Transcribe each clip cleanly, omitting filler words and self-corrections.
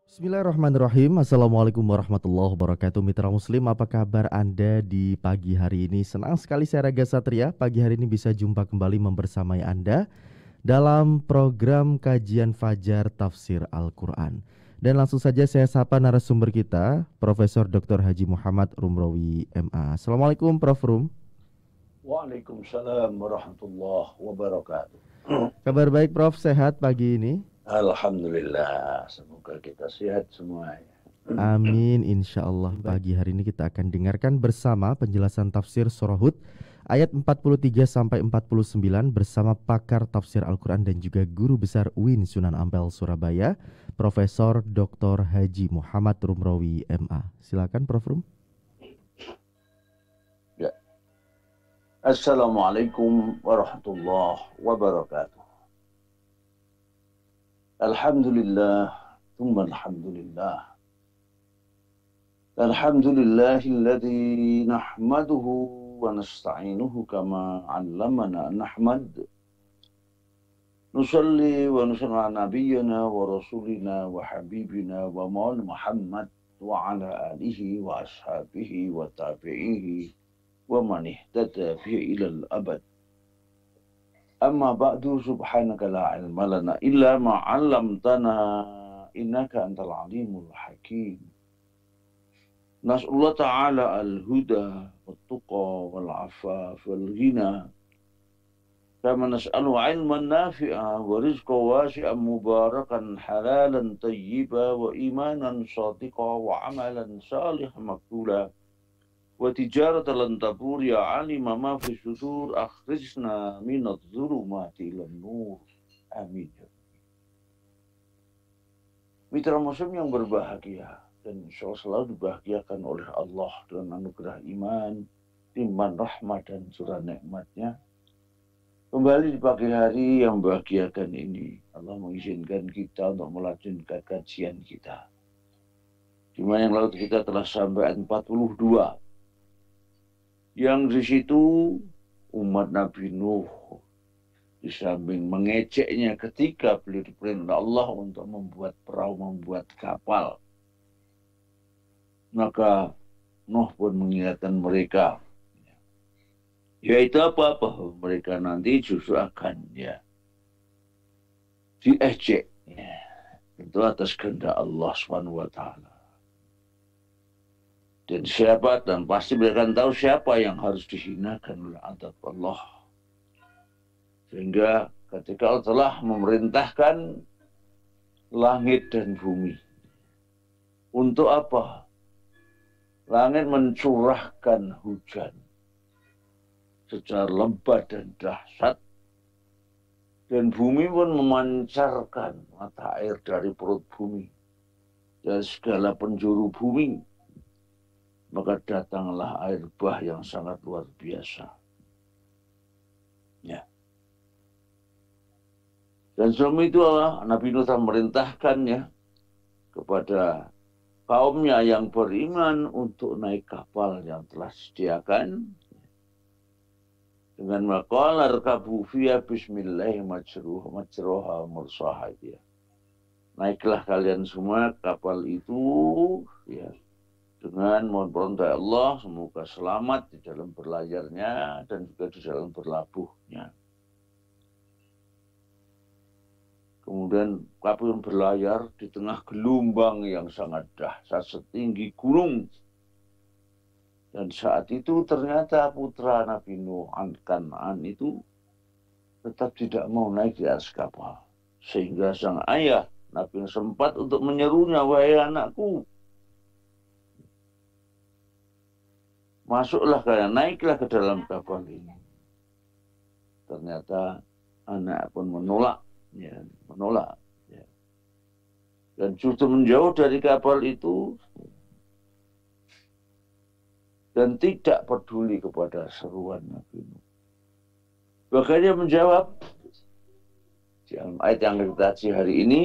Bismillahirrahmanirrahim. Assalamualaikum warahmatullahi wabarakatuh. Mitra Muslim, apa kabar Anda di pagi hari ini? Senang sekali saya Raga Satria pagi hari ini bisa jumpa kembali membersamai Anda dalam program kajian Fajar Tafsir Al-Quran. Dan langsung saja saya sapa narasumber kita, Profesor Dr. Haji Muhammad Rumrawi MA. Assalamualaikum Prof. Rum. Waalaikumsalam warahmatullahi wabarakatuh. Kabar baik Prof, sehat pagi ini? Alhamdulillah, semoga kita sehat semuanya. Amin, insya Allah. Pagi hari ini kita akan dengarkan bersama penjelasan tafsir surah Hud ayat 43 sampai 49 bersama pakar tafsir Al-Quran dan juga guru besar UIN Sunan Ampel Surabaya, Profesor Dr. Haji Muhammad Rumrawi MA. Silakan Prof. Rum. Ya. Assalamualaikum warahmatullahi wabarakatuh. Alhamdulillah, thumma alhamdulillah. Alhamdulillahilladzi nahmaduhu wa nasta'inuhu kama 'allamana nahmad. Nusalli wa nusalli ala nabiyyina wa rasulina wa habibina wa maulana Muhammad wa ala alihi wa ashabihi wa tabi'ihi wa man ihtada bihi ilal abad. Amma ba'du, subhanaka la ilma lana illa ma 'allamtana innaka antal alimul hakim. Nas'alullah ta'ala al-huda wat-tuqa wal-'afaf wal-ghina. Kama nas'alu 'ilman nafi'a wa rizqan wasi'an mubarakan halalan tayyiba wa imanan shadiqa wa 'amalan salihan maqbula. Wa tijaratan lan tabur ya alima ma fi sudur akhrijna minadh dhulumati ilan nur. Amin. Mitra Muslim yang berbahagia dan insya Allah selalu dibahagiakan oleh Allah dengan anugerah iman, timbang rahmat dan curah nikmatnya. Kembali di pagi hari yang membahagiakan ini, Allah mengizinkan kita untuk melanjutkan kajian kita. Di mana yang lalu kita telah sampai 42. Yang di situ umat Nabi Nuh di samping mengejeknya ketika beliau diperintah Allah untuk membuat perahu, membuat kapal, maka Nuh pun mengingatkan mereka, yaitu apa-apa mereka nanti justru akan diejek, tentu atas kehendak Allah SWT. Dan pasti mereka akan tahu siapa yang harus dihinakan oleh adab Allah. Sehingga ketika Allah telah memerintahkan langit dan bumi. Untuk apa? Langit mencurahkan hujan secara lebat dan dahsyat. Dan bumi pun memancarkan mata air dari perut bumi. Dari segala penjuru bumi. Maka datanglah air bah yang sangat luar biasa. Ya. Dan sebelum itu Allah, Nabi Nuh telah memerintahkannya kepada kaumnya yang beriman untuk naik kapal yang telah disediakan. Dengan maqala rkabu fiha bismillahi majruha mursaha. Naiklah kalian semua kapal itu, ya, dengan mohon perintah Allah, semoga selamat di dalam berlayarnya dan juga di dalam berlabuhnya. Kemudian kapal berlayar di tengah gelombang yang sangat dahsyat setinggi gunung. Dan saat itu ternyata putra Nabi Nuh, Kan'an itu tetap tidak mau naik di atas kapal. Sehingga sang ayah Nabi Nuh sempat untuk menyerunya, wahai anakku, masuklah kalian, naiklah ke dalam kapal ini. Ternyata anak pun menolak. Ya. Dan justru menjauh dari kapal itu dan tidak peduli kepada seruan Nabi Nuh. Bahkan dia menjawab dalam ayat yang kita kaji hari ini,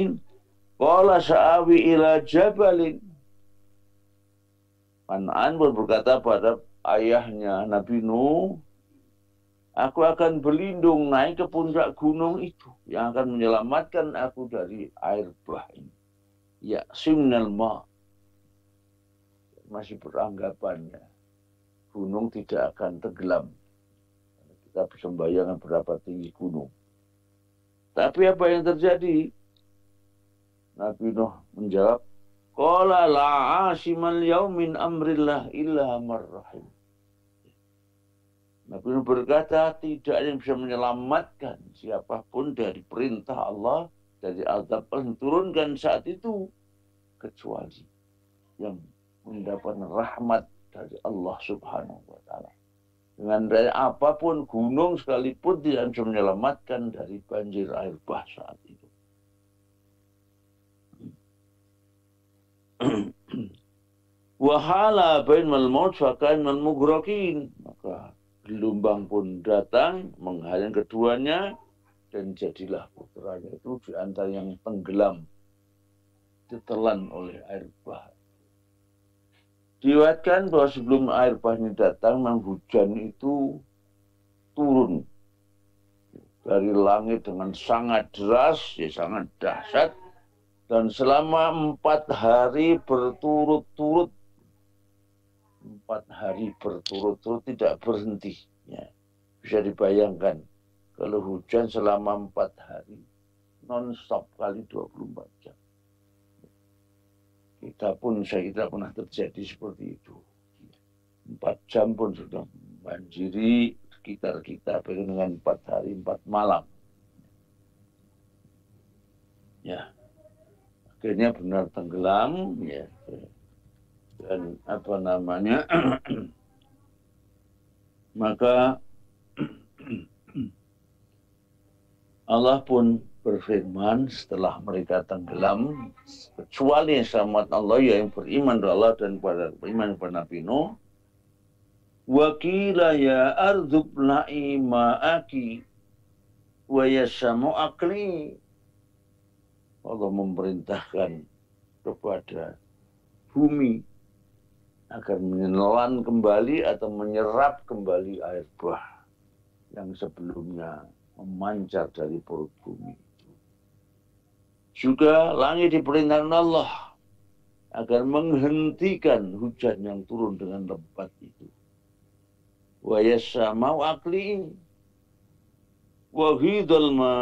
qala sa'awi ila jabalin. Kan'an pun berkata pada ayahnya Nabi Nuh, aku akan berlindung naik ke puncak gunung itu yang akan menyelamatkan aku dari air bah ini. ya'simnal ma, masih beranggapannya gunung tidak akan tenggelam. Kita bisa membayangkan berapa tinggi gunung. Tapi apa yang terjadi? Nabi Nuh menjawab, qala la asimal yaumin amrillah illa marrahim. Nabi Nuh berkata, tidak ada yang bisa menyelamatkan siapapun dari perintah Allah, dari azab yang turunkan saat itu, kecuali yang mendapat rahmat dari Allah Subhanahu wa Ta'ala. Dengan daya apapun, gunung sekalipun tidak bisa menyelamatkan dari banjir air bah saat itu. Wahala bainal maut fakainal mughrakin, maka gelombang pun datang menghalang keduanya dan jadilah putranya itu di antara yang tenggelam, ditelan oleh air bah. Diriwayatkan bahwa sebelum air bah ini datang, memang hujan itu turun dari langit dengan sangat deras, ya sangat dahsyat, dan selama 4 hari berturut-turut, 4 hari berturut-turut tidak berhenti. Ya, bisa dibayangkan kalau hujan selama 4 hari non-stop kali 24 jam. Kita pun, saya kira pernah terjadi seperti itu. 4 jam pun sudah banjiri sekitar kita dengan 4 hari 4 malam. Ya, akhirnya benar tenggelam, ya. Dan apa namanya, maka Allah pun berfirman setelah mereka tenggelam, kecuali yang selamat Allah, yang beriman kepada Allah dan beriman kepada Nabi Nuh. Wa qila ya ardhu bla'i ma'aki wa yasamu akli. Allah memerintahkan kepada bumi agar menelan kembali atau menyerap kembali air bah yang sebelumnya memancar dari perut bumi. Juga langit diperintahkan Allah agar menghentikan hujan yang turun dengan lebat itu. Wa yasamau akli wa hidal ma,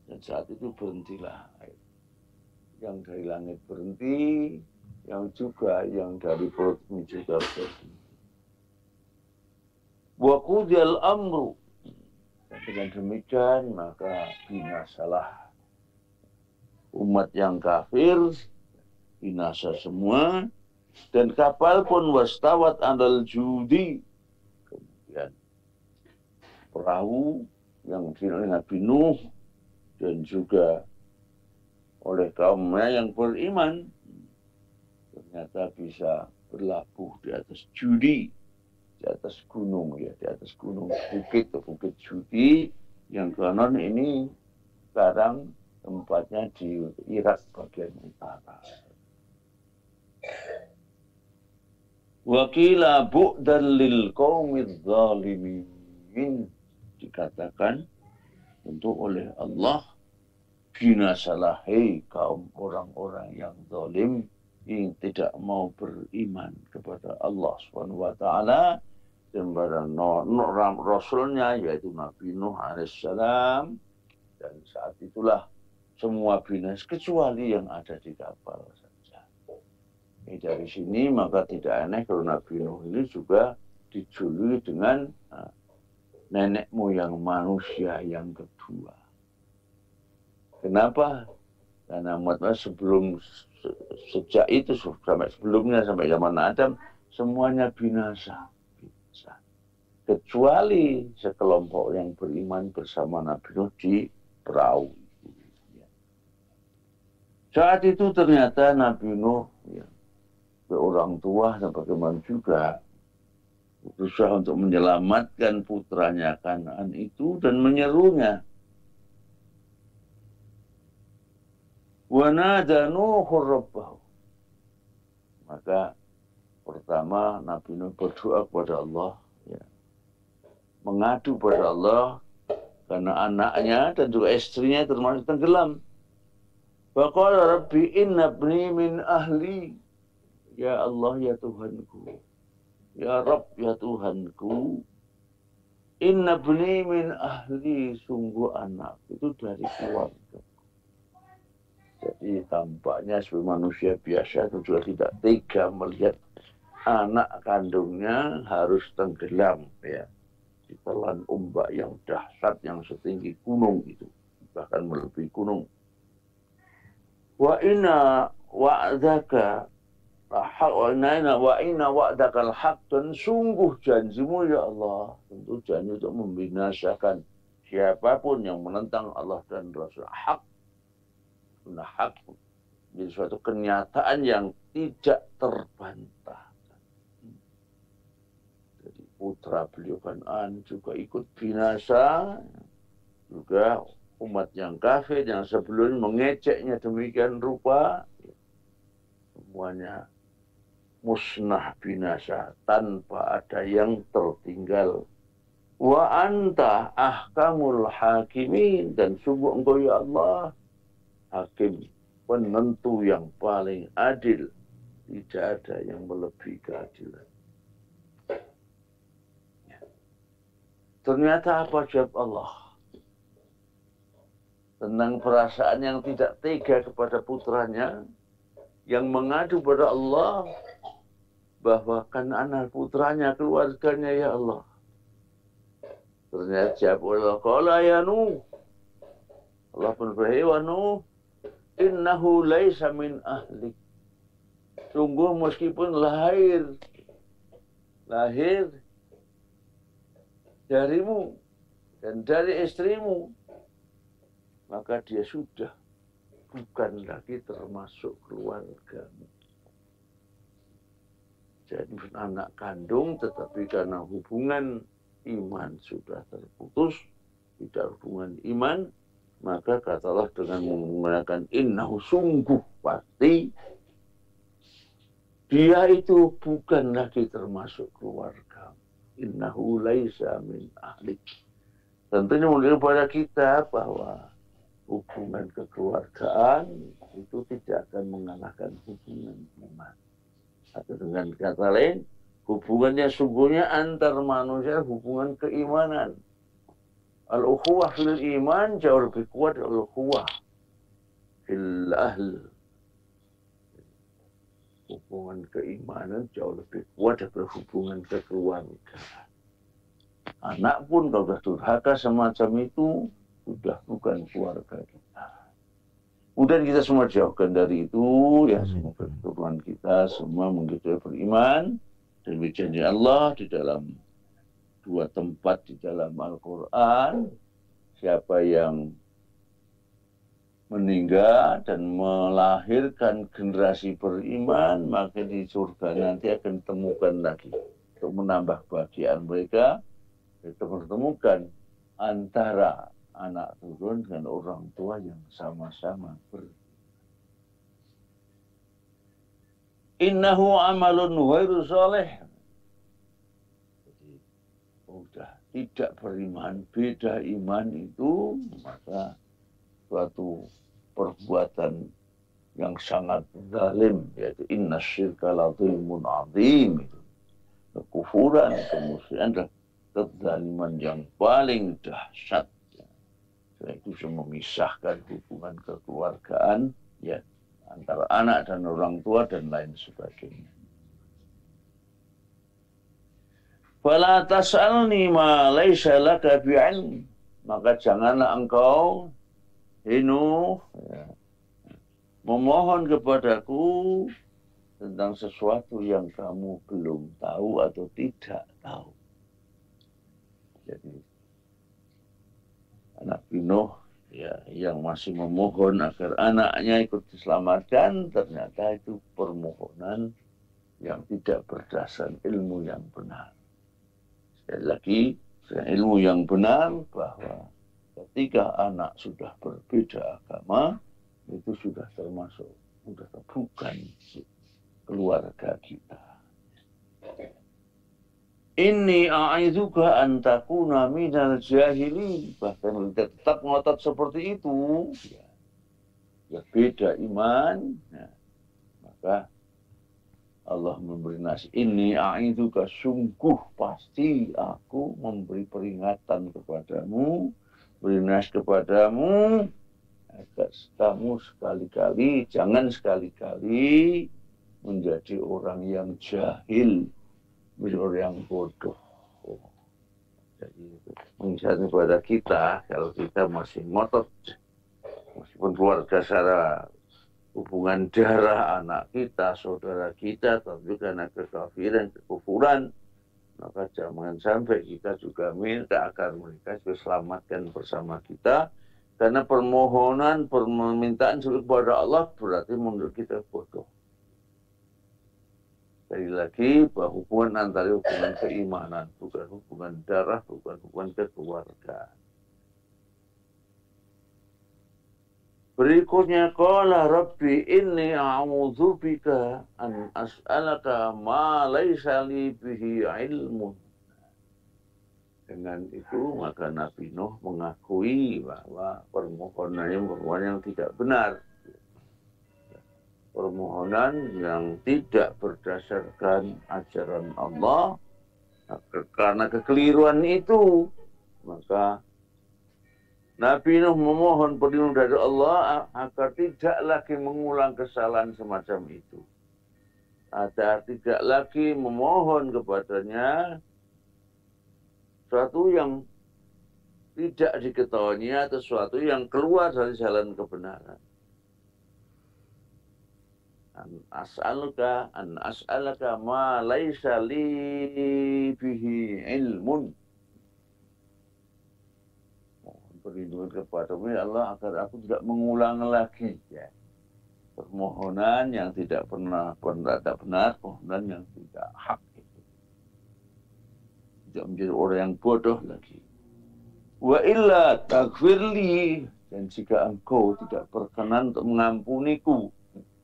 dan saat itu berhentilah air. Yang dari langit berhenti, yang dari perut bumi juga berhenti. Wa qudiyal amru, dan dengan demikian maka binasalah umat yang kafir, binasa semua, dan kapal pun wastawat andal judi, kemudian perahu yang oleh Nabi Nuh dan juga oleh kaumnya yang beriman ternyata bisa berlabuh di atas judi, di atas gunung, ya, di atas gunung bukit Judi yang konon ini sekarang tempatnya di Irak bagian utara. Wakila bu'dan lil qaumidz zalimin, dikatakan untuk oleh Allah, binasalah hei kaum orang-orang yang zalim yang tidak mau beriman kepada Allah Subhanahu wa Ta'ala dan pada Rasulnya, yaitu Nabi Nuh alaihissalam. Dan saat itulah semua binasa kecuali yang ada di kapal saja. Dari sini maka tidak aneh kalau Nabi Nuh ini juga dijuluki dengan nenek moyang manusia yang kedua. Kenapa? Karena sejak itu sampai sebelumnya, sampai zaman Adam, semuanya binasa. Kecuali sekelompok yang beriman bersama Nabi Nuh di perahu. Saat itu ternyata Nabi Nuh, ya, orang tua dan bagaimana juga berusaha untuk menyelamatkan putranya Kanaan itu dan menyerunya. Wa nada Nuhur rabbahu. Maka pertama Nabi Nuh berdoa kepada Allah, ya, mengadu kepada Allah karena anaknya dan juga istrinya termasuk tenggelam. Faqala rabbi inna ibni min ahli. Ya Allah, ya Tuhanku. Ya Rabb, ya Tuhanku. Inna ibni min ahli, sungguh anak itu dari keluarga. Jadi tampaknya sebagai manusia biasa itu juga tidak tega melihat anak kandungnya harus tenggelam ya, ditelan ombak yang dahsyat yang setinggi gunung itu, bahkan melebihi gunung. Wa inna wa'daka haq wa inna wa'daka al-haq, dan sungguh janjimu ya Allah, tentu janji untuk membinasakan siapapun yang menentang Allah dan Rasul. Hak, benar hak, jadi suatu kenyataan yang tidak terbantah. Jadi putra beliau Kan'an juga ikut binasa, juga umat yang kafir yang sebelumnya mengeceknya demikian rupa, semuanya musnah binasa tanpa ada yang tertinggal. Wa anta ahkamul hakimin, dan sungguh engkau ya Allah hakim, penentu yang paling adil, tidak ada yang melebihi keadilan. Ternyata apa jawab Allah tentang perasaan yang tidak tega kepada putranya, yang mengadu pada Allah bahwa kan anak putranya, keluarganya ya Allah. Ternyata jawab Allah, qala ya Nuh, Allah pun berfirman, Nuh, innahu laisa min ahlik. Sungguh meskipun lahir darimu dan dari istrimu, maka dia sudah bukan lagi termasuk keluargamu. Jadi anak kandung, tetapi karena hubungan iman sudah terputus, tidak hubungan iman, maka katalah dengan menggunakan innahu, sungguh pasti dia itu bukan lagi termasuk keluarga. Innahu laisa min ahlik. Tentunya menunjukkan kepada kita bahwa hubungan kekeluargaan itu tidak akan mengalahkan hubungan iman. Atau dengan kata lain, hubungannya sungguhnya antar manusia hubungan keimanan. Al-ukhuwah fil iman jauh lebih kuat dari al-ukhuwah fil ahl. Hubungan keimanan jauh lebih kuat daripada hubungan kekeluargaan. Anak pun kalau sudah durhaka semacam itu, sudah bukan keluarga kita. Kemudian kita semua jauhkan dari itu, ya semoga keturunan kita semua menjadi beriman dan berjanji Allah di dalam dua tempat di dalam Al-Quran. Siapa yang meninggal dan melahirkan generasi beriman, maka di surga nanti akan ditemukan lagi untuk menambah kebahagiaan mereka. Kita menemukan antara anak turun dengan orang tua yang sama-sama innahu amalun ghairu salih. Jadi sudah tidak beriman, beda iman itu, maka suatu perbuatan yang sangat zalim, yaitu inna syirka la dzulmun adzim. Kekufuran, kemusyrikan adalah kezaliman yang paling dahsyat. Itu bisa memisahkan hubungan kekeluargaan ya antara anak dan orang tua dan lain sebagainya. Fala tas'alni ma laisa laka bi'ilm, maka janganlah engkau Nuh memohon kepadaku tentang sesuatu yang kamu belum tahu atau tidak tahu. Jadi anak Nuh ya yang masih memohon agar anaknya ikut diselamatkan, ternyata itu permohonan yang tidak berdasar ilmu yang benar. Sekali lagi, ilmu yang benar bahwa ketika anak sudah berbeda agama, itu sudah termasuk, sudah bukan keluarga kita. Inni a'idzuka an takuna minal jahilin. Bahkan tetap ngotot seperti itu. Ya. ya beda iman, nah, maka Allah memberi nasihat, ini a'idzuka, sungguh pasti aku memberi peringatan kepadamu, beri nasihat kepadamu, agar kamu sekali-kali, jangan sekali-kali menjadi orang yang jahil, menjadi orang yang bodoh. Jadi mengingatkan kepada kita, kalau kita masih ngotot, meskipun keluarga secara hubungan darah anak kita, saudara kita, tapi karena kekafiran, kekufuran, maka jangan sampai kita juga minta agar mereka diselamatkan bersama kita. Karena permintaan kepada Allah berarti menurut kita bodoh. Sekali lagi, bahwa hubungan antara hubungan keimanan, bukan hubungan darah, bukan hubungan kekeluargaan. Berikutnya, qala rabbi inni a'udzubika an as'alaka ma laysa li bihi ilmun. Dengan itu maka Nabi Nuh mengakui bahwa permohonannya permohonan yang tidak benar. Permohonan yang tidak berdasarkan ajaran Allah. Karena kekeliruan itu, maka Nabi Nuh memohon perlindungan dari Allah agar tidak lagi mengulang kesalahan semacam itu. Agar tidak lagi memohon kepadanya sesuatu yang tidak diketahuinya atau sesuatu yang keluar dari jalan kebenaran. An as'alaka ma laisa li bihi ilmun. Mohon perlindungan kepadamu ya Allah agar aku tidak mengulang lagi ya permohonan yang tidak pernah benar, permohonan yang tidak hak itu. Tidak menjadi orang yang bodoh lagi. Wa illa taghfirli, dan jika engkau tidak berkenan untuk mengampuniku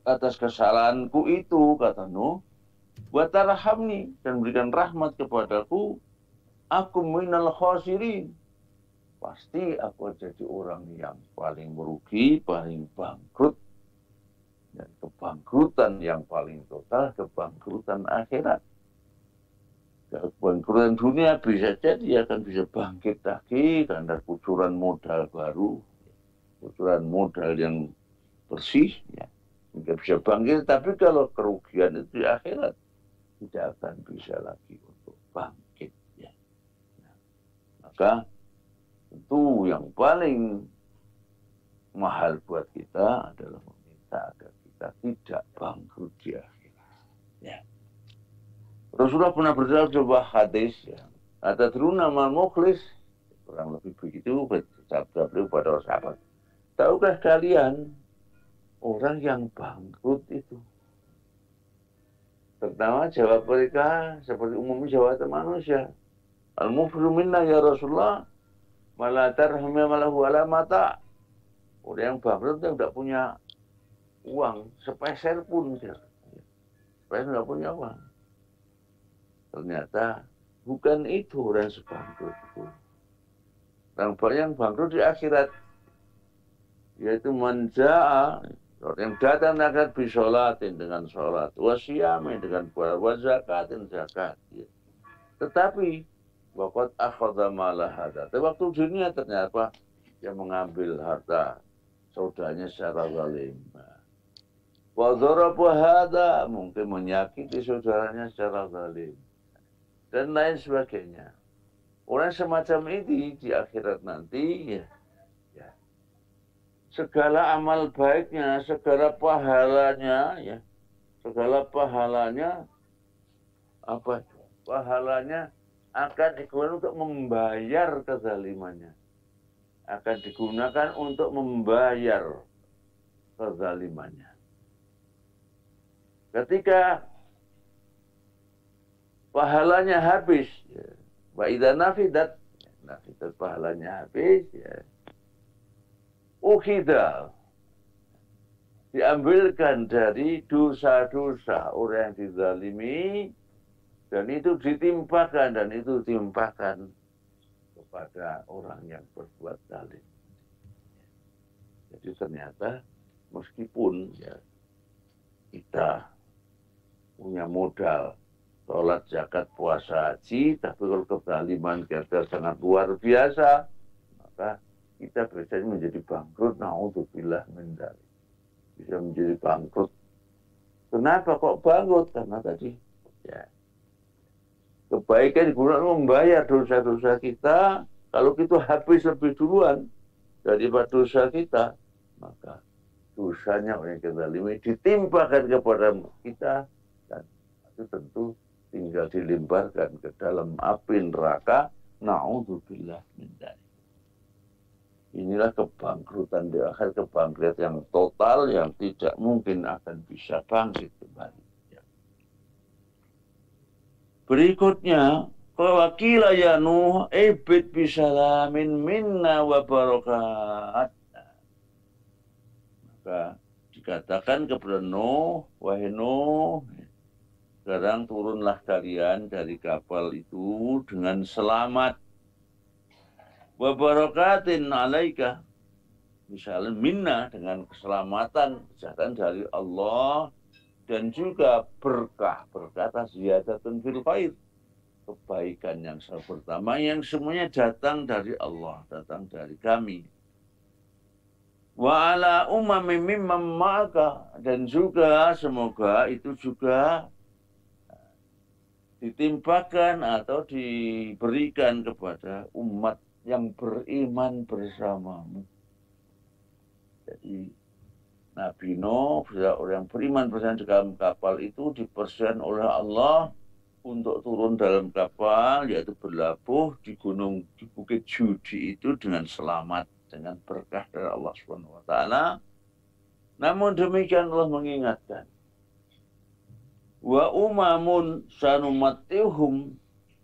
atas kesalahanku itu, kata Nuh, wa tarhamni, dan berikan rahmat kepadaku, aku minal khasirin, pasti aku jadi orang yang paling merugi, paling bangkrut, dan kebangkrutan yang paling total, kebangkrutan akhirat. Kebangkrutan dunia bisa jadi akan bisa bangkit lagi karena kucuran modal baru, kucuran modal yang bersih, ya. Tidak bisa bangkit, tapi kalau kerugian itu di akhirat tidak akan bisa lagi untuk bangkit. Ya. Nah, maka tentu yang paling mahal buat kita adalah meminta agar kita tidak bangkrut di akhirat. Ya. Rasulullah pernah berkata sebuah hadis, ya, atadruna mal mukhlis, kurang lebih begitu bersabda beliau pada sahabat. Tahukah kalian orang yang bangkrut itu? Pertama jawab mereka seperti umumnya jawab manusia. Al-mufru minna ya Rasulullah, mala tarhamya malahu ala mata. Orang yang bangkrut yang tidak punya uang sepeser pun, sepeser tidak punya uang. Ternyata bukan itu orang sebangkrut itu. Yang banyak bangkrut di akhirat, yaitu manja'a, yang datang akan bisolatin dengan sholat, wasiyami dengan puasa, wazakatin zakat. Ya. Tetapi waqad akhadha mala hadza. Tapi waktu dunia ternyata dia mengambil harta saudaranya secara zalim. Wa dzaraba hadza, mungkin menyakiti saudaranya secara zalim. Dan lain sebagainya. Orang semacam ini di akhirat nanti, ya, segala amal baiknya, segala pahalanya, ya, segala pahalanya, apa? Pahalanya akan digunakan untuk membayar kezalimannya. Akan digunakan untuk membayar kezalimannya. Ketika pahalanya habis, ya, wa idza nafidat, pahalanya habis, ya, ukhida, diambilkan dari dosa-dosa orang yang dizalimi, dan itu ditimpakan kepada orang yang berbuat zalim. Jadi ternyata meskipun ya kita punya modal sholat, zakat, puasa, haji, tapi kalau kezaliman kita sangat luar biasa, maka kita biasanya menjadi bangkrut. Naudzubillah min dzalik. Bisa menjadi bangkrut. Kenapa kok bangkrut? Karena tadi ya kebaikan digunakan membayar dosa-dosa kita. Kalau kita habis lebih duluan daripada dosa kita, maka dosanya orang yang kezalimi ditimpakan kepada kita, dan itu tentu tinggal dilemparkan ke dalam api neraka. Naudzubillah min dzalik. Inilah kebangkrutan di akhir, kebangkrutan yang total, yang tidak mungkin akan bisa bangkit kembali. Berikutnya, wakila ya Nuh, ibid bisalamin minna wa barakat. Maka dikatakan kepada Nuh, wahai Nuh, sekarang turunlah kalian dari kapal itu dengan selamat. Wa barakatin alaika, misalnya minna, dengan keselamatan, kesehatan dari Allah, dan juga berkah atas ziyadatun fil khair, kebaikan yang pertama yang semuanya datang dari Allah, datang dari kami. Wa ala umami mimman ma'aka, dan juga semoga itu juga ditimpakan atau diberikan kepada umat yang beriman bersamamu. Jadi Nabi Nuh, orang yang beriman bersama dalam kapal itu dipersiapkan oleh Allah untuk turun dalam kapal, yaitu berlabuh di bukit Judi itu dengan selamat, dengan berkah dari Allah Subhanahu wa taala. Namun demikian Allah mengingatkan, wa umamun sanumatihum,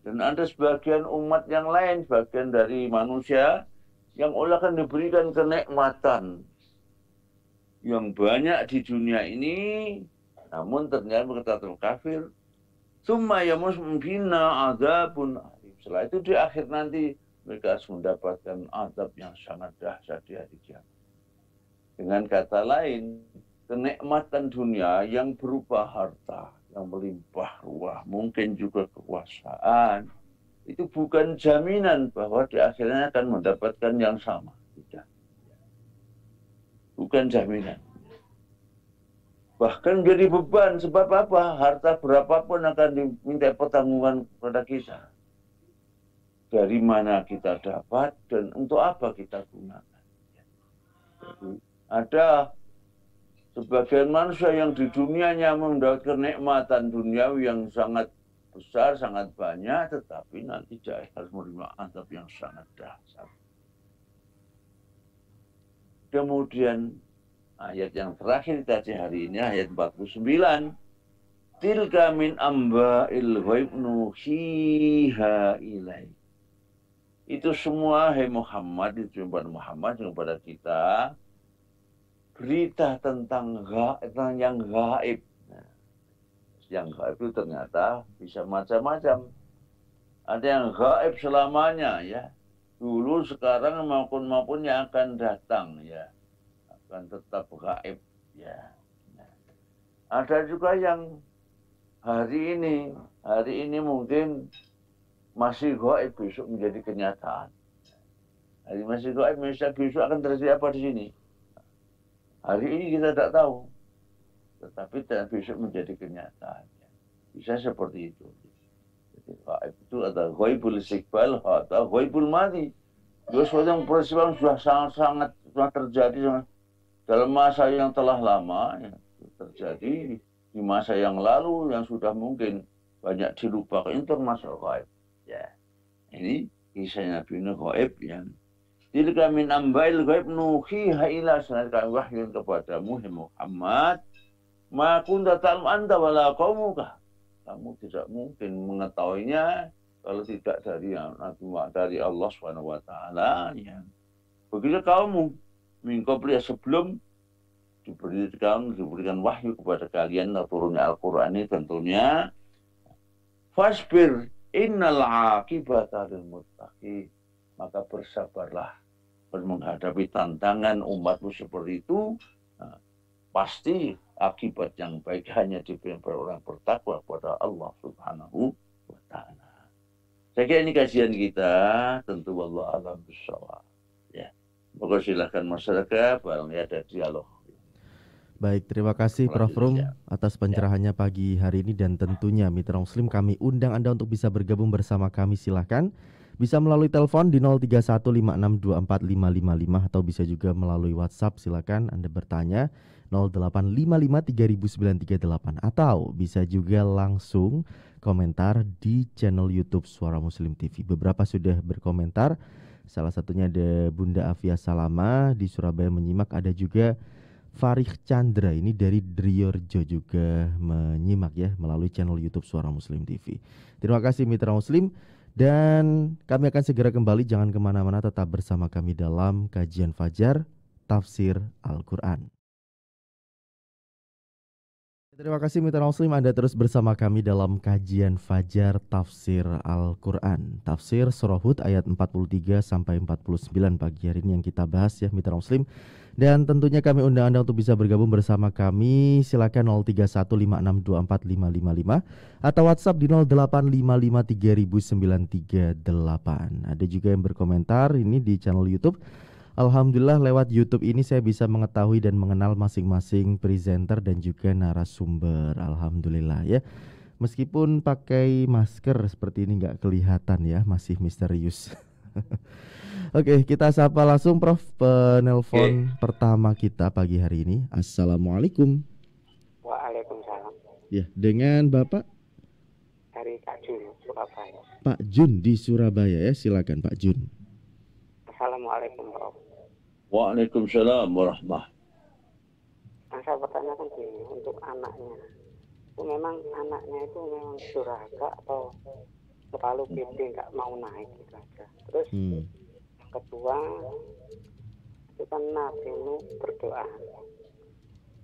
dan ada sebagian umat yang lain, bagian dari manusia, yang Allah akan diberikan kenikmatan yang banyak di dunia ini, namun ternyata mereka kafir. Summa yamusum bina azabun alim. Setelah itu di akhir nanti mereka harus mendapatkan azab yang sangat dahsyat di hari kiamat. Dengan kata lain, kenikmatan dunia yang berupa harta yang melimpah ruah, mungkin juga kekuasaan, itu bukan jaminan bahwa di akhirnya akan mendapatkan yang sama. Tidak. Bukan jaminan. Bahkan jadi beban. Sebab apa? Harta berapapun akan diminta pertanggungan kepada kita. Dari mana kita dapat dan untuk apa kita gunakan. Jadi ada sebagian manusia yang di dunianya mendapatkan kenikmatan duniawi yang sangat besar, sangat banyak, tetapi nanti harus menerima azab yang sangat dahsyat. Kemudian ayat yang terakhir tadi hari ini, ayat 49. Tilka min amba'il ghaib nuhiha ilaik. Itu semua, hai Muhammad, itu Muhammad kepada kita, berita tentang yang gaib. Nah, yang gaib itu ternyata bisa macam-macam. Ada yang gaib selamanya, ya. Dulu, sekarang, maupun yang akan datang, ya. Akan tetap gaib, ya. Nah, ada juga yang hari ini mungkin masih gaib, besok menjadi kenyataan. Hari masih gaib, misalnya besok akan terjadi apa di sini. Hari ini kita tidak tahu, tetapi besok menjadi kenyataan. Bisa seperti itu. Jadi gaib itu ada ghaibul istiqbal atau ghaibul madi. Sesuatu yang peristiwa sudah sangat terjadi dalam masa yang telah lama, ya, terjadi di masa yang lalu yang sudah mungkin banyak dilupakan, itu termasuk gaib. Ya, ini kisah Nabi Nuh gaib yang tilka min ambail ghaib nuhiha ila sanadkan wahyu kepadamu Muhammad, ma kunta ta'lam anta wala qaumuka. Kamu tidak mungkin mengetahuinya kalau tidak dari Allah Subhanahu wa taala, ya. Begitu kaummu min qabli, sebelum diberikan wahyu kepada kalian, turunnya Al-Qur'an ini tentunya, fasbir innal aqibata lil muttaqin, maka bersabarlah menghadapi tantangan umatmu seperti itu. Nah, pasti akibat yang baik hanya diberi orang bertakwa kepada Allah Subhanahu wa Ta'ala. Saya kira ini kajian kita, tentu wallahu a'lam bishawab. Ya, maka silakan masyarakat barangkali ada dialog. Baik, terima kasih Prof. Rum atas pencerahannya pagi hari ini, dan tentunya Mitra Muslim kami undang Anda untuk bisa bergabung bersama kami. Silahkan bisa melalui telepon di 0315624555 atau bisa juga melalui WhatsApp. Silakan Anda bertanya 0855300938 atau bisa juga langsung komentar di channel YouTube Suara Muslim TV. Beberapa sudah berkomentar. Salah satunya ada Bunda Afia Salama di Surabaya menyimak, ada juga Farih Chandra ini dari Driorjo juga menyimak ya melalui channel YouTube Suara Muslim TV. Terima kasih Mitra Muslim, dan kami akan segera kembali. Jangan kemana-mana, tetap bersama kami dalam kajian Fajar Tafsir Al-Quran. Terima kasih Mitra Muslim, Anda terus bersama kami dalam kajian Fajar Tafsir Al-Quran, Tafsir Surah Hud ayat 43 sampai 49 pagi hari ini yang kita bahas ya Mitra Muslim. Dan tentunya kami undang Anda untuk bisa bergabung bersama kami. Silakan 0315624555 atau WhatsApp di 0855300938. Ada juga yang berkomentar ini di channel YouTube. Alhamdulillah lewat YouTube ini saya bisa mengetahui dan mengenal masing-masing presenter dan juga narasumber. Alhamdulillah ya. Meskipun pakai masker seperti ini nggak kelihatan ya, masih misterius. Oke, kita sapa langsung Prof, penelpon pertama kita pagi hari ini. Assalamualaikum. Waalaikumsalam. Ya, dengan Bapak? Dari Pak Jun, Surabaya. Pak Jun di Surabaya ya, silakan Pak Jun. Assalamualaikum Prof. Waalaikumsalam warahmatullahi. Nah, saya pertanyakan gini, untuk anaknya, itu memang anaknya itu memang durhaka atau selalu pede nggak mau naik gitu aja. Terus kedua, itu kan Nabi Nuh berdoa,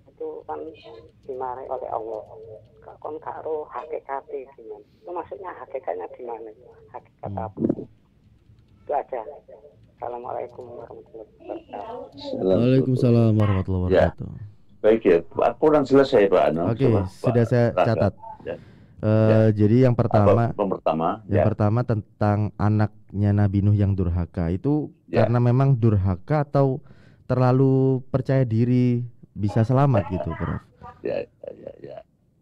itu kan dimarahi oleh Allah. Kon karo hakikatnya gimana? Itu maksudnya hakikatnya gimana? Hakikat apa? Itu aja. Assalamualaikum warahmatullahi wabarakatuh. Waalaikumsalam warahmatullahi wabarakatuh. Ya. Baik ya, kurang jelas saya Pak Anam. Oke, sudah saya catat. Jadi yang pertama, pertama tentang anaknya Nabi Nuh yang durhaka itu karena memang durhaka atau terlalu percaya diri bisa selamat gitu, Prof. Ya.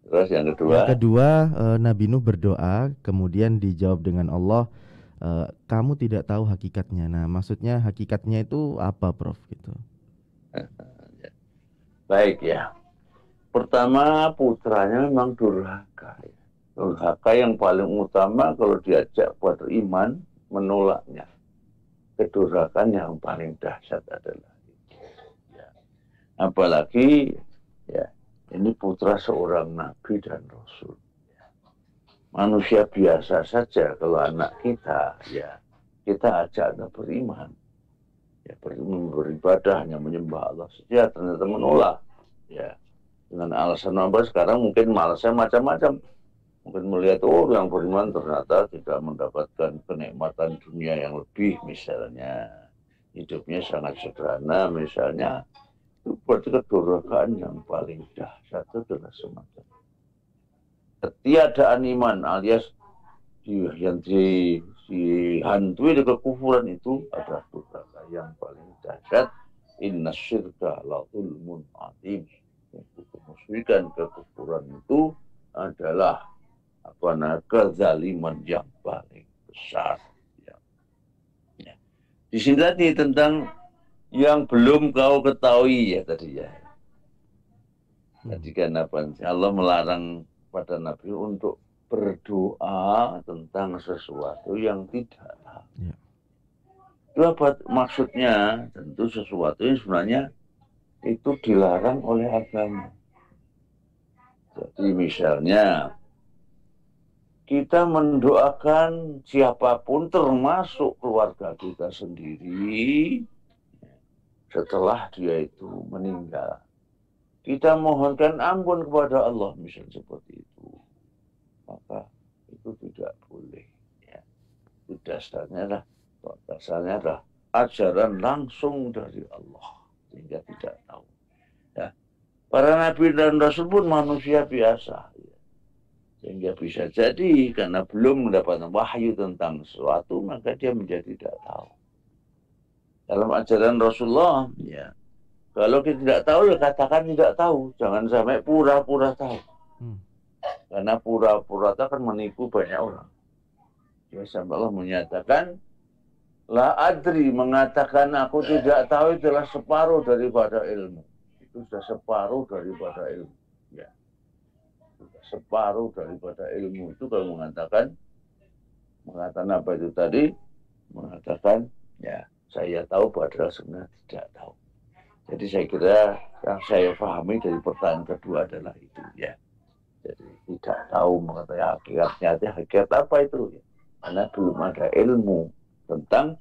Terus yang kedua? Yang kedua, Nabi Nuh berdoa, kemudian dijawab dengan Allah, kamu tidak tahu hakikatnya. Nah, maksudnya hakikatnya itu apa, Prof? Gitu. Baik ya. Pertama, putranya memang durhaka. Durhaka yang paling utama kalau diajak buat iman, menolaknya. Kedurhakaan yang paling dahsyat adalah ya. Apalagi ya, ini putra seorang nabi dan rasul. Ya. Manusia biasa saja kalau anak kita, ya kita ajak anak beriman. Ya, beribadah, hanya menyembah Allah saja, ternyata menolak. Ya, dengan alasan apa sekarang mungkin malasnya macam-macam. Mungkin melihat yang beriman ternyata tidak mendapatkan kenikmatan dunia yang lebih, misalnya hidupnya sangat sederhana, misalnya. Itu berarti kedurhakaan yang paling dahsyat adalah semacam ketiadaan iman, alias yang dihantui dengan kekufuran itu adalah durhaka yang paling dahsyat. Inna syirka la zulmun azim. Kemusyrikan, kekufuran itu adalah kezaliman yang paling besar. Ya. Di sini tadi tentang yang belum kau ketahui ya tadi ya. Jadi kan Allah melarang pada Nabi untuk berdoa tentang sesuatu yang tidak tahu. Ya. Itu apa maksudnya? Tentu sesuatu yang sebenarnya itu dilarang oleh agama. Jadi misalnya kita mendoakan siapapun termasuk keluarga kita sendiri setelah dia itu meninggal. Kita mohonkan ampun kepada Allah misalnya seperti itu. Maka itu tidak boleh. Ya. Itu dasarnya adalah ajaran langsung dari Allah. Sehingga tidak tahu. Ya. Para nabi dan rasul pun manusia biasa. Sehingga bisa jadi karena belum mendapatkan wahyu tentang sesuatu, maka dia menjadi tidak tahu. Dalam ajaran Rasulullah, ya, kalau kita tidak tahu, ya katakan tidak tahu. Jangan sampai pura-pura tahu. Karena pura-pura itu akan menipu banyak orang. Ya, sampai Allah menyatakan, la adri, mengatakan aku tidak tahu adalah separuh daripada ilmu. Itu sudah separuh daripada ilmu. Ya. Sudah separuh daripada ilmu. Itu kalau mengatakan apa itu tadi? Mengatakan, ya, saya tahu padahal sebenarnya tidak tahu. Jadi saya kira yang saya pahami dari pertanyaan kedua adalah itu, ya. Jadi tidak tahu mengetahui hakikatnya, hakikat apa itu? Ya. Karena belum ada ilmu tentang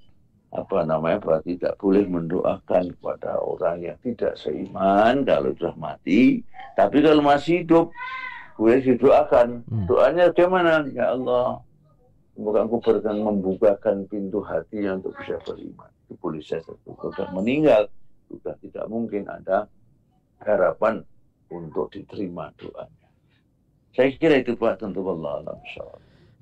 bahwa tidak boleh mendoakan kepada orang yang tidak seiman kalau sudah mati. Tapi kalau masih hidup, boleh didoakan. Doanya bagaimana? Ya Allah, semoga Engkau berkenan membukakan pintu hatinya untuk bisa beriman. Itu boleh saja. Sudah meninggal, sudah tidak mungkin ada harapan untuk diterima doanya. Saya kira itu Pak, tentu Allah alam.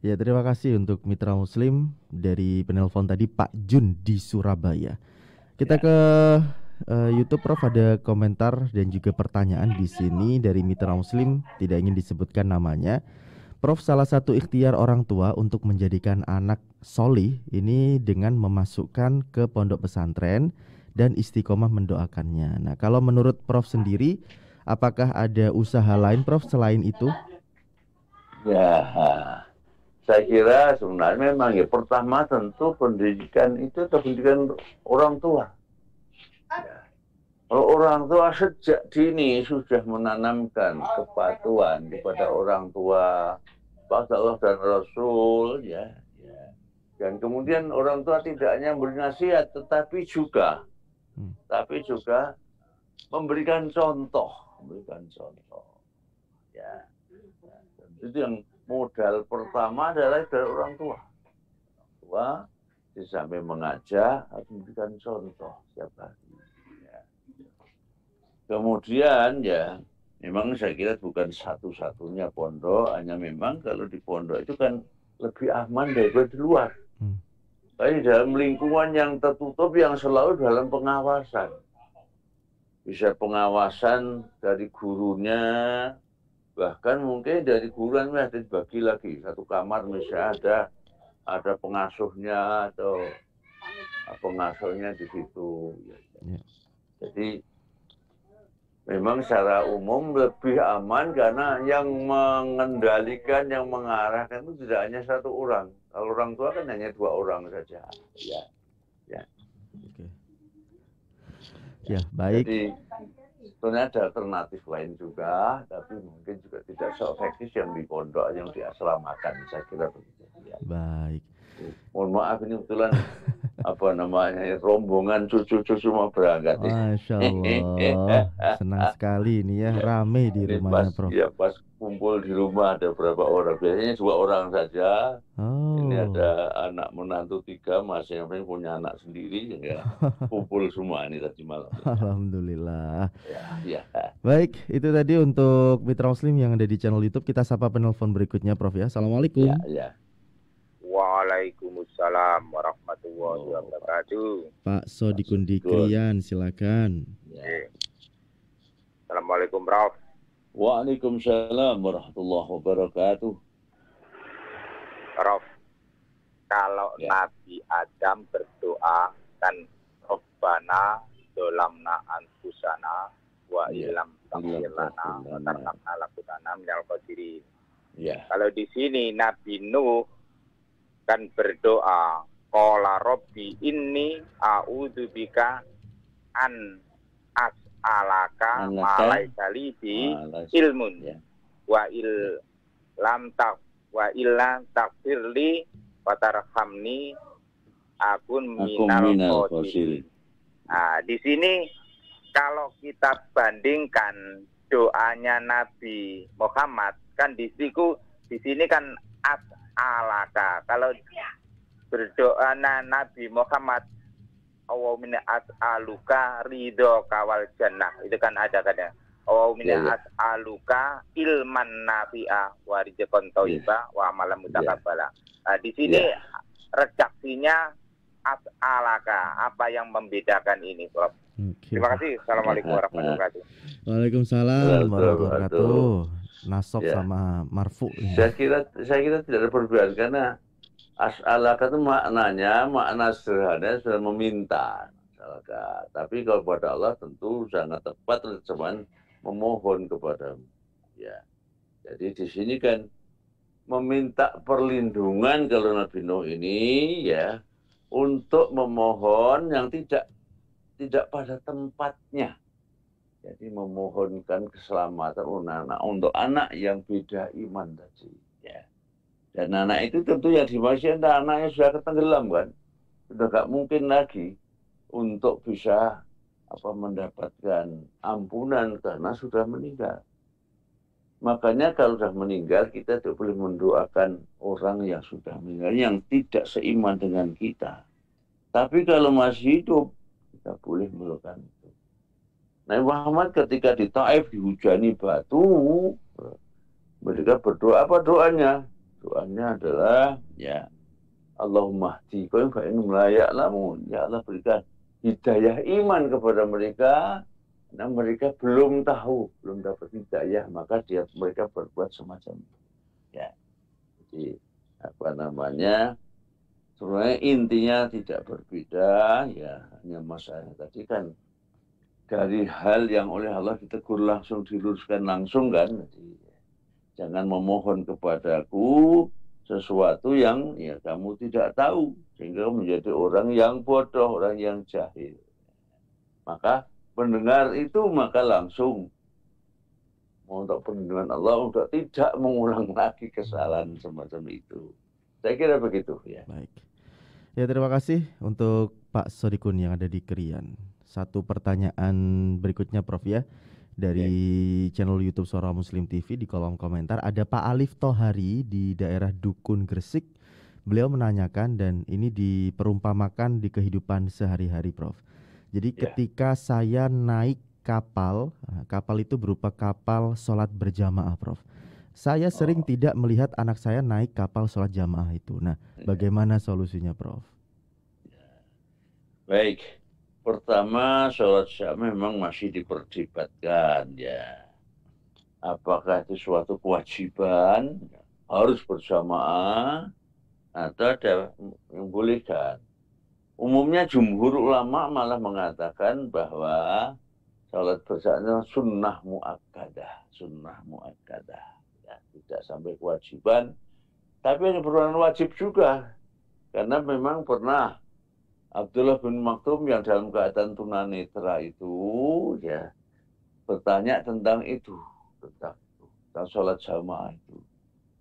Ya, terima kasih untuk mitra muslim dari penelpon tadi Pak Jun di Surabaya. Kita ke YouTube, Prof, ada komentar dan juga pertanyaan di sini dari mitra muslim, tidak ingin disebutkan namanya. Prof, salah satu ikhtiar orang tua untuk menjadikan anak solih ini dengan memasukkan ke pondok pesantren dan istiqomah mendoakannya. Nah, kalau menurut Prof sendiri, apakah ada usaha lain, Prof, selain itu? Ya, saya kira sebenarnya memang ya pertama tentu pendidikan itu pendidikan orang tua. Ya. Kalau orang tua sejak dini sudah menanamkan kepatuhan kepada orang tua, pada Allah dan Rasul, ya. Dan kemudian orang tua tidak hanya memberi nasihat, tetapi juga memberikan contoh, Ya. Itu yang modal pertama adalah dari orang tua. Di samping mengajak, harus memberikan contoh setiap hari. Ya. Kemudian ya, memang saya kira bukan satu-satunya pondok, hanya memang kalau di pondok itu kan lebih aman daripada di luar. Tapi dalam lingkungan yang tertutup yang selalu dalam pengawasan. Bisa pengawasan dari gurunya, bahkan mungkin dari guruan ada dibagi lagi satu kamar, misalnya ada pengasuhnya atau pengasuhnya di situ. Jadi memang secara umum lebih aman karena yang mengendalikan, yang mengarahkan itu tidak hanya satu orang. Kalau orang tua kan hanya 2 orang saja. Ya, baik. Jadi sebenarnya ada alternatif lain juga, tapi mungkin juga tidak se-efektif yang di pondok, yang di asramakan, saya kira begitu. Ya. Baik. Mohon maaf ini kebetulan rombongan cucu-cucu mau berangkat. Masya Allah, senang sekali ini ya, rame di rumahnya Prof. Ya, pas kumpul di rumah ada berapa orang, biasanya 2 orang saja. Ini ada anak menantu 3, masing-masing punya anak sendiri, ya. Kumpul semua ini tadi malam. Alhamdulillah. Ya. Baik, itu tadi untuk mitra muslim yang ada di channel YouTube. Kita sapa penelpon berikutnya, Prof, ya. Assalamualaikum. Ya. Waalaikumsalam warahmatullahi wabarakatuh. Pak Sodikun Dikrian, silakan. Ya. Assalamualaikum, Prof. Waalaikumsalam warahmatullahi wabarakatuh. Prof, kalau Nabi Adam berdoa kan Rabbana dolamna anfusana wa ilam taghfir lana wa tarhamna lakunanna minal khasirin. Kalau di sini Nabi Nuh kan berdoa qala rabbi inni a'udzubika an as'alaka ma laisa li bi ilmun wa illa taghfirli wa tarhamni akun minal khasirin. Nah, di sini kalau kita bandingkan doanya Nabi Muhammad kan di sini kan as'alaka. Kalau berdoa Nabi Muhammad Allahumma as'aluka ridho kawal jannah, itu kan ada Wa minna as'aluka ilman nafi'a wa rizqan thayyiba wa amalan mutaqabbala. Di sini redaksinya as'alaka, apa yang membedakan ini, Prof? Okay. Terima kasih. Assalamualaikum warahmatullahi wabarakatuh. Waalaikumsalam warahmatullahi wabarakatuh. Nasab sama marfu. Saya kira tidak ada perbedaan karena as'alaka itu makna sederhana sudah meminta. Tapi kalau kepada Allah tentu sangat tepat terjemahan memohon kepadamu. Ya. Jadi di sini kan meminta perlindungan kalau Nabi Nuh ini ya untuk memohon yang tidak pada tempatnya. Jadi memohonkan keselamatan untuk anak yang beda iman tadi. Ya. Dan anak itu tentu yang dimaksud anaknya sudah ketenggelam kan. Sudah gak mungkin lagi untuk bisa mendapatkan ampunan karena sudah meninggal. Makanya kalau sudah meninggal kita tidak boleh mendoakan orang yang sudah meninggal yang tidak seiman dengan kita. Tapi kalau masih hidup kita boleh melakukan itu. Nabi Muhammad ketika di Taif dihujani batu, mereka berdoa. Apa doanya? Doanya adalah ya Allahumma hdi qaum fa innahum la ya'lamun. Ya Allah berikan hidayah iman kepada mereka. Nah, mereka belum tahu, belum dapat hidayah, maka mereka berbuat semacam itu. Ya. Jadi sebenarnya intinya tidak berbeda, ya hanya masalah tadi kan dari hal yang oleh Allah ditegur langsung diluruskan langsung kan. Jadi, jangan memohon kepadaku sesuatu yang ya kamu tidak tahu sehingga menjadi orang yang bodoh, orang yang jahil. Maka mendengar itu maka langsung untuk perlindungan Allah untuk tidak mengulang lagi kesalahan semacam itu. Saya kira begitu ya. Baik. Ya terima kasih untuk Pak Sodikun yang ada di Krian. Satu pertanyaan berikutnya Prof ya. Dari channel YouTube Suara Muslim TV di kolom komentar ada Pak Alif Tohari di daerah Dukun Gresik. Beliau menanyakan dan ini diperumpamakan di kehidupan sehari-hari Prof. Jadi ketika saya naik kapal itu berupa kapal sholat berjamaah Prof. Saya sering tidak melihat anak saya naik kapal sholat jamaah itu. Nah, bagaimana solusinya Prof? Baik, pertama sholat jamaah memang masih diperdebatkan ya. Apakah itu suatu kewajiban harus berjamaah atau ada yang bolehkan? Umumnya jumhur ulama malah mengatakan bahwa sholat berjamaah sunnah muakkadah, ya, tidak sampai kewajiban. Tapi yang berperan wajib juga, karena memang pernah Abdullah bin Maktum yang dalam keadaan tunanetra itu ya bertanya tentang itu, tentang sholat jamaah itu.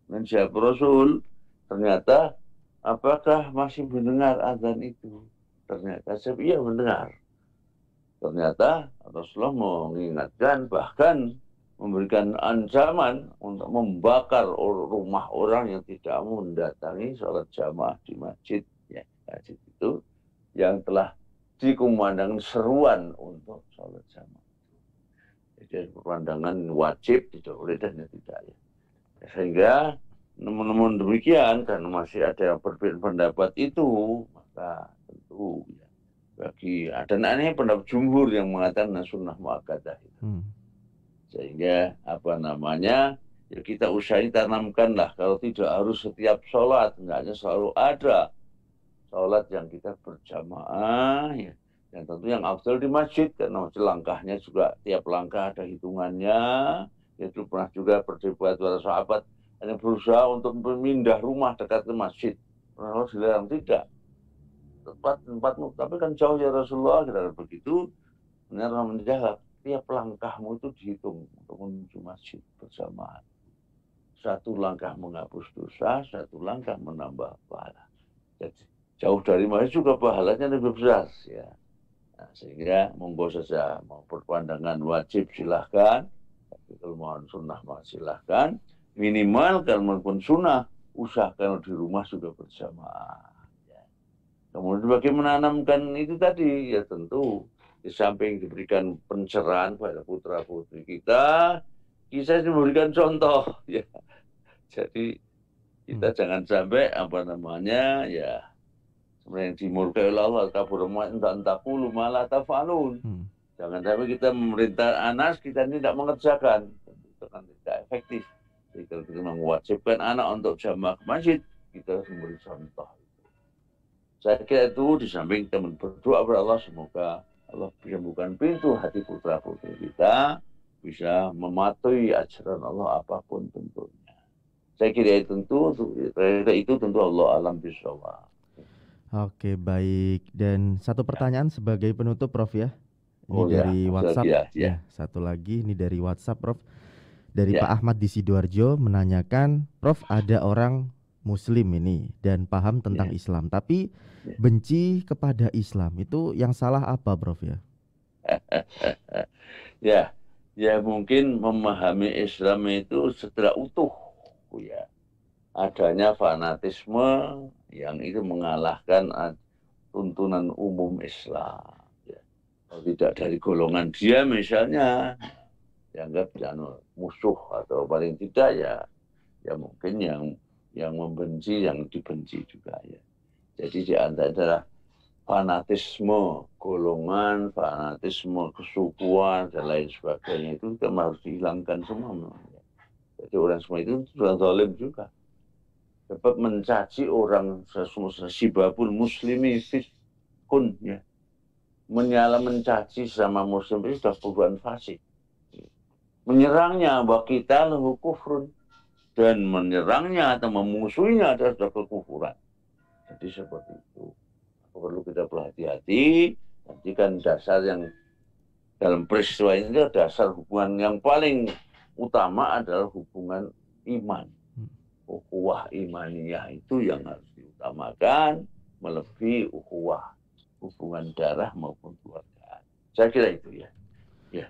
Dan siapa Rasul ternyata apakah masih mendengar azan itu? Ternyata iya mendengar. Ternyata Rasulullah mengingatkan bahkan memberikan ancaman untuk membakar rumah orang yang tidak mendatangi sholat jamaah di masjid. Ya, masjid itu yang telah dikumandangkan seruan untuk sholat jamaah. Jadi pemandangan wajib tidak boleh dan tidak ya. Sehingga namun demikian karena masih ada yang berbeda pendapat itu, maka tentu ya, bagi dan aneh pendapat jumhur yang mengatakan sunnah muakkadah itu. Sehingga ya kita usahain tanamkanlah kalau tidak harus setiap sholat, hendaknya selalu ada sholat yang kita berjamaah ya. Dan tentu yang afdal di masjid karena langkahnya juga tiap langkah ada hitungannya. Itu pernah juga berdebat para sahabat hanya berusaha untuk memindah rumah dekat ke masjid. Rasulullah dilarang tidak. Tempatmu, tapi kan jauh ya Rasulullah. Kita begitu, benar menjawab. Tiap langkahmu itu dihitung untuk menuju masjid berjamaah. Satu langkah menghapus dosa, satu langkah menambah pahala. Jadi jauh dari masjid juga pahalanya lebih besar. Ya. Nah, sehingga monggo saja mau berpandangan wajib silahkan. Tapi kalau mohon sunnah silahkan. Minimal kalau maupun sunnah usahakan di rumah sudah berjamaah. Ya. Kemudian bagaimana menanamkan itu tadi ya tentu Di samping diberikan pencerahan pada putra-putri kita memberikan contoh ya. Jadi kita jangan sampai ya sebenarnya yang dimurkai oleh Allah kabur entah puluh malah tafalun. Jangan sampai kita memerintah anak kita ini tidak mengerjakan, itu kan tidak efektif. Jadi kalau kita mewajibkan anak untuk jamaah ke masjid, kita harus memberi contoh. Saya kira itu di samping kita berdoa kepada Allah, semoga Allah bisa membuka pintu hati putra-putri kita bisa mematuhi ajaran Allah apapun tentunya. Saya kira itu tentu Allah alam bisawab. Oke, baik. Dan satu pertanyaan sebagai penutup, Prof ya. Ini dari WhatsApp. Ya, satu lagi ini dari WhatsApp, Prof. Dari Pak Ahmad di Sidoarjo menanyakan, Prof, ada orang Muslim ini dan paham tentang Islam, tapi benci kepada Islam. Itu yang salah apa, Prof ya? Ya mungkin memahami Islam itu secara utuh, ya. Adanya fanatisme yang itu mengalahkan tuntunan umum Islam. Ya. Kalau tidak dari golongan dia misalnya dianggap musuh atau paling tidak ya mungkin yang membenci, yang dibenci juga ya. Jadi di antara adalah fanatisme golongan, fanatisme kesukuan dan lain sebagainya itu kan harus dihilangkan semua. Ya. Jadi orang semua itu sudah zalim juga. Dapat mencaci orang sibabul muslimi fiskun ya. Mencaci sama muslim itu sudah perbuatan fasik. Menyerangnya bahwa kita lahu kufrun dan menyerangnya atau memusuhinya adalah sudah kekufuran. Jadi seperti itu. Perlu kita berhati-hati. Nanti kan dasar yang dalam peristiwa ini dasar hubungan yang paling utama adalah hubungan iman. Ukhuwah imaniyah itu yang harus diutamakan melebihi ukhuwah hubungan darah maupun keluarga. Saya kira itu ya.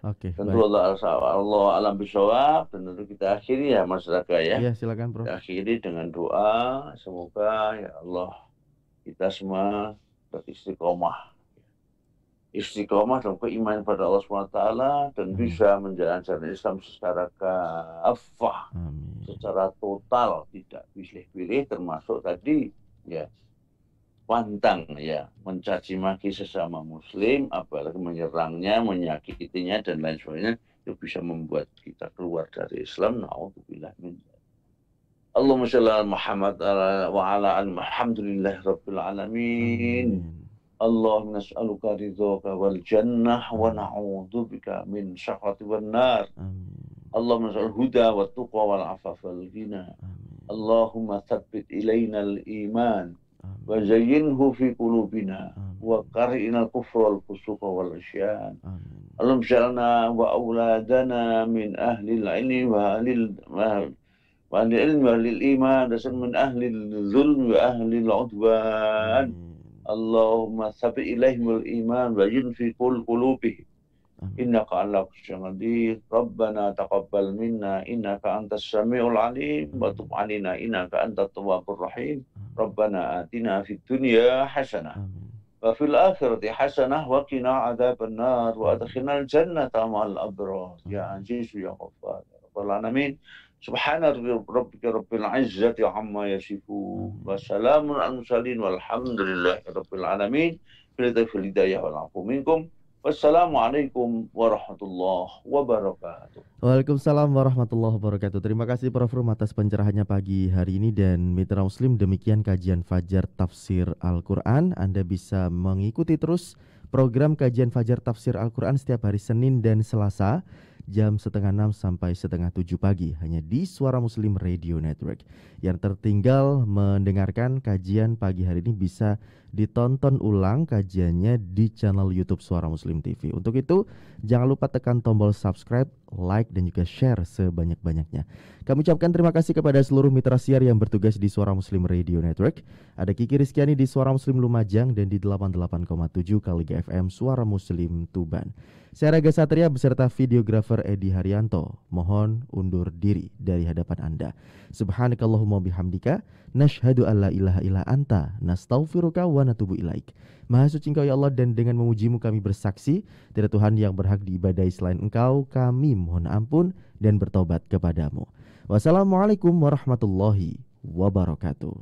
Oke. Tentu Allah alam bisawab dan tentu kita akhiri ya masyarakat ya. Iya, silakan, Prof. Kita akhiri dengan doa semoga ya Allah kita semua beristiqomah. Istiqomah dalam keimanan pada Allah SWT dan bisa menjalankan Islam secara kafah, secara total, tidak pilih-pilih, termasuk tadi ya pantang ya mencaci maki sesama Muslim, apalagi menyerangnya, menyakitinya dan lain sebagainya, itu bisa membuat kita keluar dari Islam. Na'udzubillah min dzalik. Allahumma shalli ala Muhammad wa ala alhamdulillah rabbil alamin. Allahumma nas'aluka ridhaka wal jannah wa na'udzubika min syahwati wan nar. Allahumma nas'al huda wa tuqa wal afaf wal ghina. Allahumma tsabbit ilaina al iman wa zayyinhu fi qulubina wa qarrina al kufra wal fusuqa wal isyan. Allahumma ij'alna wa auladana min ahli al ilmi wa ahli ilmi wa ahli iman dan min ahli zulm wa ahli al udwan. Allahumma tsabbit ilaihimul iman wa yunfi qulubihim innaka ala kulli syai'in qadir. Rabbana taqabbal minna innaka antas samiul alim wa tub 'alaina innaka antat tawwabur rahim. Rabbana atina fid dunya hasanah wa fil akhirati hasanah wa qina adzaban nar wa adkhilnal jannata ma'al abrar ya aziz ya ghaffar ya rabbal alamin. Subhana rabbika rabbil izzati amma yasifun wa salamun alal mursalin walhamdulillahi rabbil alamin. Billahi hidayah wal afu minkum. Wassalamualaikum warahmatullahi wabarakatuh. Waalaikumsalam warahmatullahi wabarakatuh. Terima kasih Prof Rum atas pencerahannya pagi hari ini. Dan mitra muslim, demikian kajian Fajar Tafsir Al-Quran. Anda bisa mengikuti terus program kajian Fajar Tafsir Al-Quran setiap hari Senin dan Selasa jam 5:30 sampai 6:30 pagi hanya di Suara Muslim Radio Network. Yang tertinggal mendengarkan kajian pagi hari ini bisa ditonton ulang kajiannya di channel YouTube Suara Muslim TV. Untuk itu jangan lupa tekan tombol subscribe, like dan juga share sebanyak-banyaknya. Kami ucapkan terima kasih kepada seluruh mitra siar yang bertugas di Suara Muslim Radio Network. Ada Kiki Rizkyani di Suara Muslim Lumajang dan di 88,7 Kaliga FM Suara Muslim Tuban. Saya Raga Satria beserta videografer Edi Haryanto mohon undur diri dari hadapan Anda. Subhanakallahumma bihamdika nasyhadu alla ilaha illa anta nastaghfiruka wa wa natubu ilaik. Maha suci Engkau ya Allah, dan dengan memujimu kami bersaksi tidak Tuhan yang berhak diibadahi selain Engkau. Kami mohon ampun dan bertobat kepadamu. Wassalamualaikum warahmatullahi wabarakatuh.